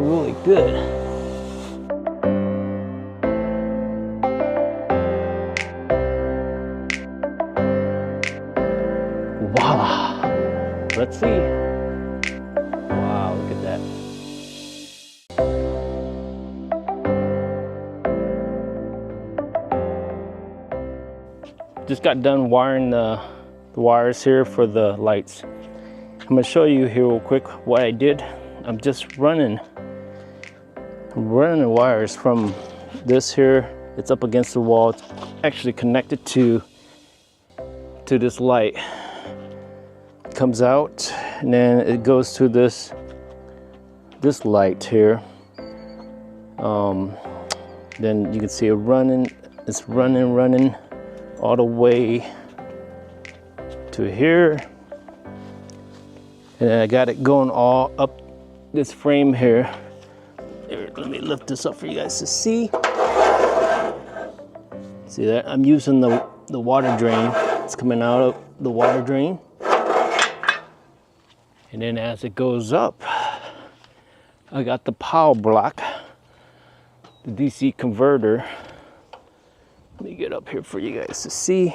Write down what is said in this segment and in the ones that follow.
are really good. Voila! Let's see. Wow, look at that. Just got done wiring the wires here for the lights. I'm gonna show you here real quick what I did. I'm just running the wires from this here. It's up against the wall. It's actually connected to this light. It comes out and then it goes to this light here. Then you can see it running. It's running all the way to here. And I got it going all up this frame here. Here, let me lift this up for you guys to see. See that? I'm using the water drain. It's coming out of the water drain. And then as it goes up, I got the power block, the DC converter. Let me get up here for you guys to see.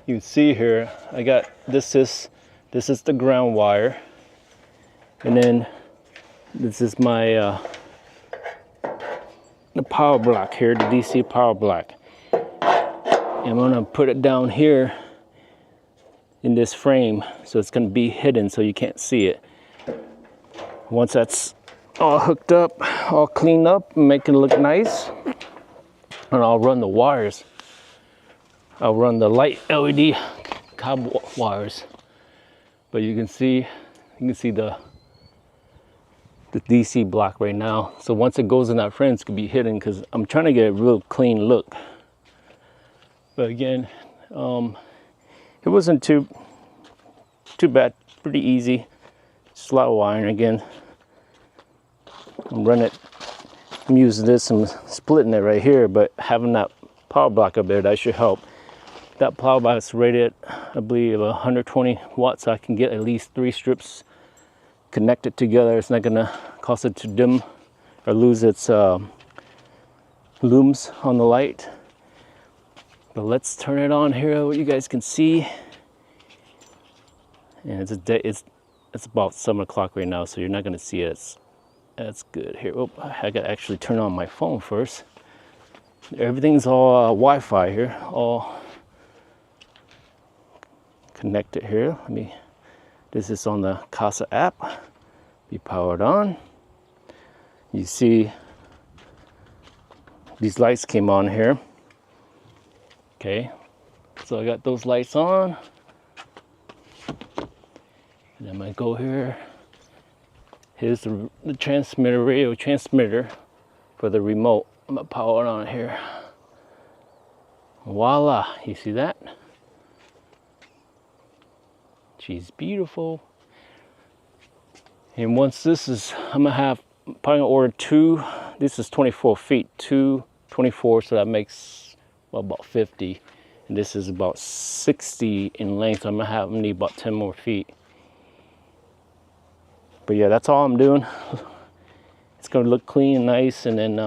You can see here, I got this is the ground wire, and then this is my the power block here, the DC power block. And I'm gonna put it down here in this frame, so it's gonna be hidden so you can't see it. Once that's all hooked up, all cleaned up, make it look nice, and I'll run the wires. I'll run the light LED COB wires. But you can see the DC block right now. So once it goes in that frame, it's gonna be hidden because I'm trying to get a real clean look. But again, it wasn't too bad, pretty easy. Just a lot of wiring again. I'm using this, I'm splitting it right here, but having that power block up there, that should help. That power block is rated, I believe, 120 watts, so I can get at least 3 strips connected together. It's not gonna cause it to dim or lose its looms on the light. But let's turn it on here, what you guys can see. And it's about 7 o'clock right now, so you're not gonna see it. That's good. Here, oh, I gotta actually turn on my phone first. Everything's all Wi-Fi here, all connected here. This is on the Casa app. Be powered on. You see these lights came on here. Okay, so I got those lights on. And I'm gonna go here. Here's the transmitter, radio transmitter for the remote. I'm gonna power it on here. Voila, you see that? She's beautiful. And once this is, I'm probably gonna order 2. This is 24 feet, 2 24, so that makes about 50. And this is about 60 in length, so I'm gonna need about 10 more feet. But yeah, that's all I'm doing. It's gonna look clean and nice, and then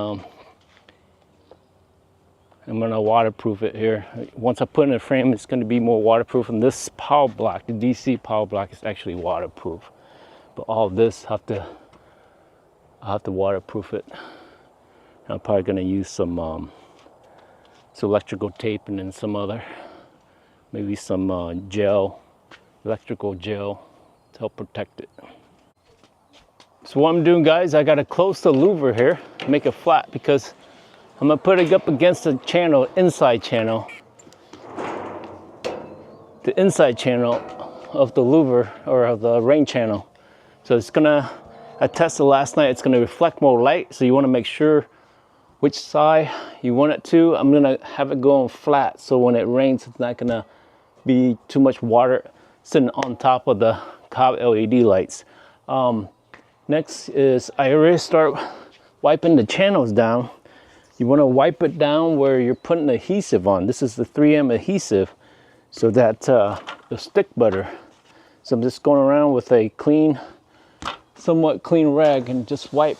I'm gonna waterproof it here. Once I put it in a frame, it's gonna be more waterproof. And this power block, the DC power block, is actually waterproof. But all of this, I'll have to waterproof it. I'm probably gonna use some electrical tape, and then maybe some gel, electrical gel, to help protect it. So what I'm doing, guys, I gotta close the louver here, make it flat, because I'm gonna put it up against the channel, inside channel. The inside channel of the louver, or of the rain channel. So it's gonna, I tested last night, it's gonna reflect more light, so you wanna make sure which side you want it to. I'm gonna have it going flat, so when it rains, it's not gonna be too much water sitting on top of the COB LED lights. Next is, I already start wiping the channels down. You want to wipe it down where you're putting adhesive on. This is the 3M adhesive. so that it'll stick better. So I'm just going around with a clean, somewhat clean rag and just wipe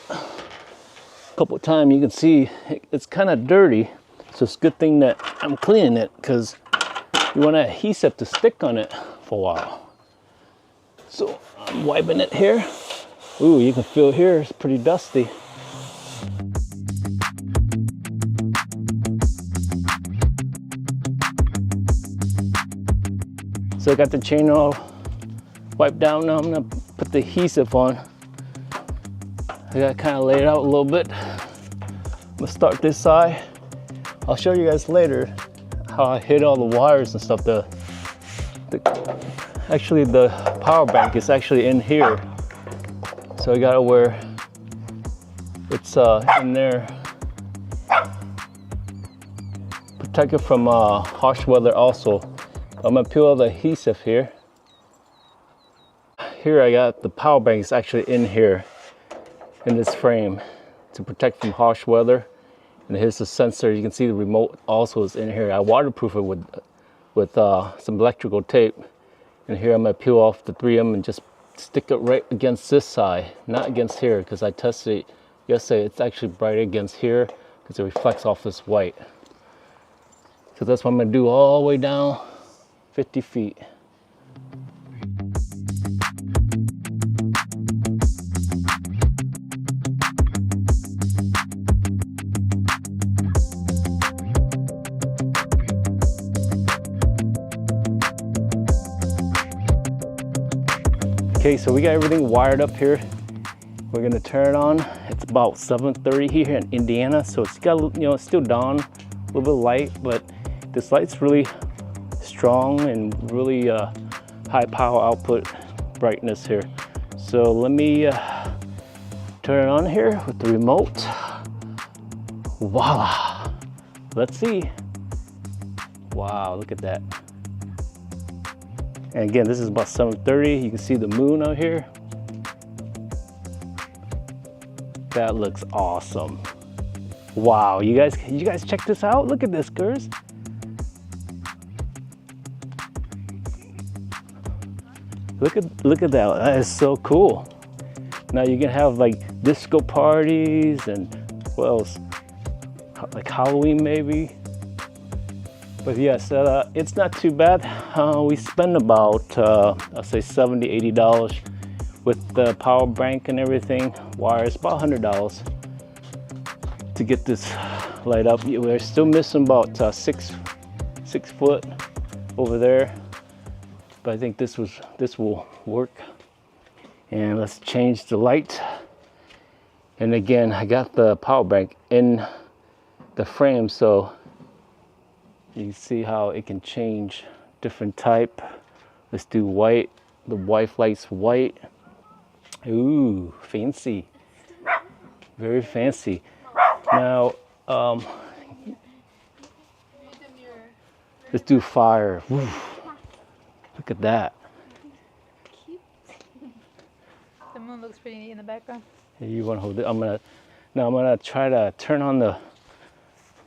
a couple of times. You can see it's kind of dirty, so it's a good thing that I'm cleaning it, because you want that adhesive to stick on it for a while. So I'm wiping it here. Ooh, you can feel here it's pretty dusty. So I got the chain all wiped down. Now I'm gonna put the adhesive on. I gotta kind of lay it out a little bit. I'm gonna start this side. I'll show you guys later how I hit all the wires and stuff. Actually the power bank is actually in here. So I got it where it's in there. Protect it from harsh weather also. I'm gonna peel the adhesive here. Here I got the power bank is actually in here, in this frame, to protect from harsh weather. And here's the sensor. You can see the remote also is in here. I waterproof it with some electrical tape. And here I'm gonna peel off the 3M and just stick it right against this side, not against here, because I tested it yesterday. It's actually bright against here because it reflects off this white. So that's what I'm gonna do all the way down 50 feet. Okay, so we got everything wired up here. We're gonna turn it on. It's about 7:30 here in Indiana, so it's got, you know, it's still dawn, a little bit light, but this light's really strong and really high power output brightness here. So let me turn it on here with the remote. Voila! Let's see. Wow, look at that. And again, this is about 7:30. You can see the moon out here. That looks awesome. Wow, you guys check this out. Look at this, girls. Look at that. That is so cool. Now you can have like disco parties and what else? Like Halloween maybe. But yes, it's not too bad. We spend about, I'll say $70, $80 with the power bank and everything. Wires, about $100 to get this light up. We're still missing about 6 foot over there. But I think this will work. And let's change the light. And again, I got the power bank in the frame, so you can see how it can change different type. Let's do white. The wife likes white. Ooh, fancy. Very fancy. Now, let's do fire. Woo. Look at that. The moon looks pretty neat in the background. Hey, you want to hold it? I'm gonna try to turn on the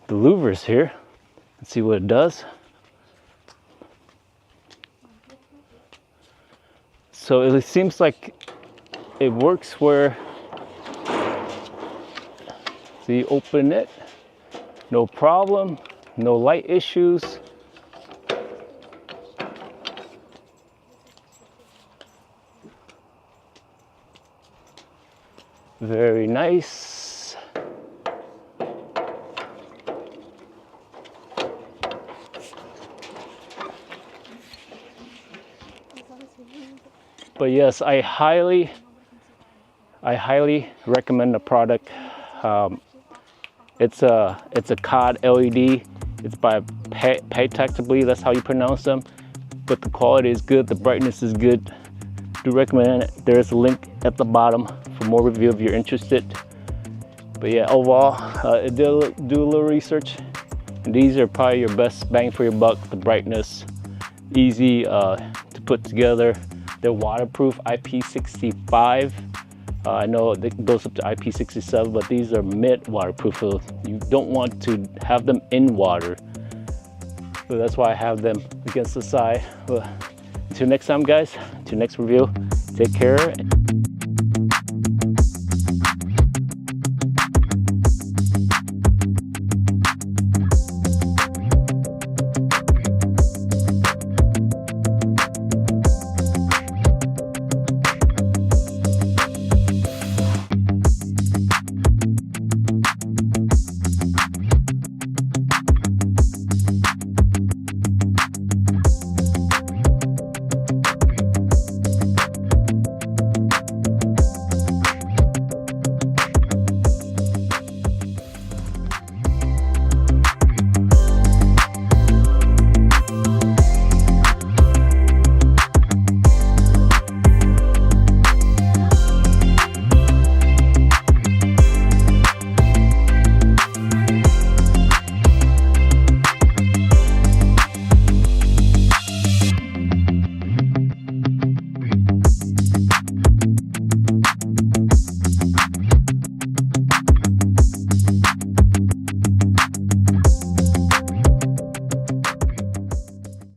louvers here and see what it does. So it seems like it works where, so you open it, no problem, no light issues. Very nice. But yes, I highly recommend the product. It's a COB LED. It's by PAUTIX, I believe that's how you pronounce them. But the quality is good, the brightness is good. Do recommend it. There is a link at the bottom for more review if you're interested. But yeah, overall, do a little research. And these are probably your best bang for your buck. The brightness, easy to put together. They're waterproof, IP65. I know it goes up to IP67, but these are mid waterproof. So you don't want to have them in water. So that's why I have them against the side. But until next time, guys, until next review, take care.